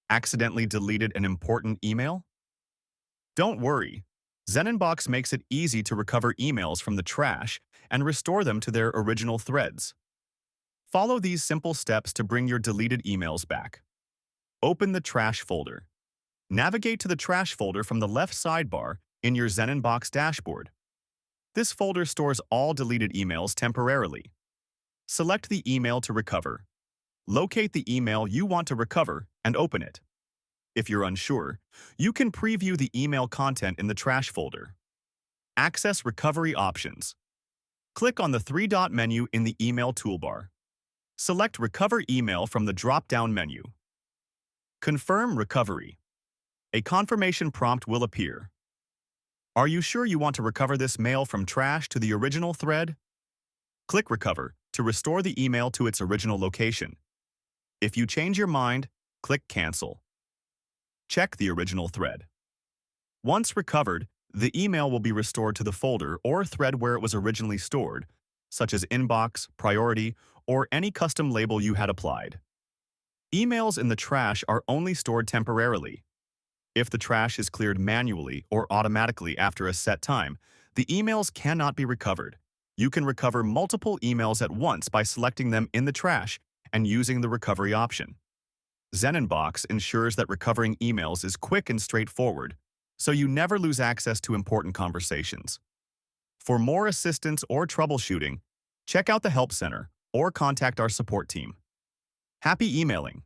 Accidentally deleted an important email? Don't worry. ZenInbox makes it easy to recover emails from the trash and restore them to their original threads. Follow these simple steps to bring your deleted emails back. Open the trash folder. Navigate to the trash folder from the left sidebar in your ZenInbox dashboard. This folder stores all deleted emails temporarily. Select the email to recover. Locate the email you want to recover and open it. If you're unsure, you can preview the email content in the trash folder. Access recovery options. Click on the three-dot menu in the email toolbar. Select Recover Email from the drop-down menu. Confirm recovery. A confirmation prompt will appear. Are you sure you want to recover this mail from trash to the original thread? Click Recover to restore the email to its original location. If you change your mind, click Cancel. Check the original thread. Once recovered, the email will be restored to the folder or thread where it was originally stored, such as Inbox, Priority, or any custom label you had applied. Emails in the trash are only stored temporarily. If the trash is cleared manually or automatically after a set time, the emails cannot be recovered. You can recover multiple emails at once by selecting them in the trash and using the recovery option. ZenInbox ensures that recovering emails is quick and straightforward, so you never lose access to important conversations. For more assistance or troubleshooting, check out the Help Center or contact our support team. Happy emailing!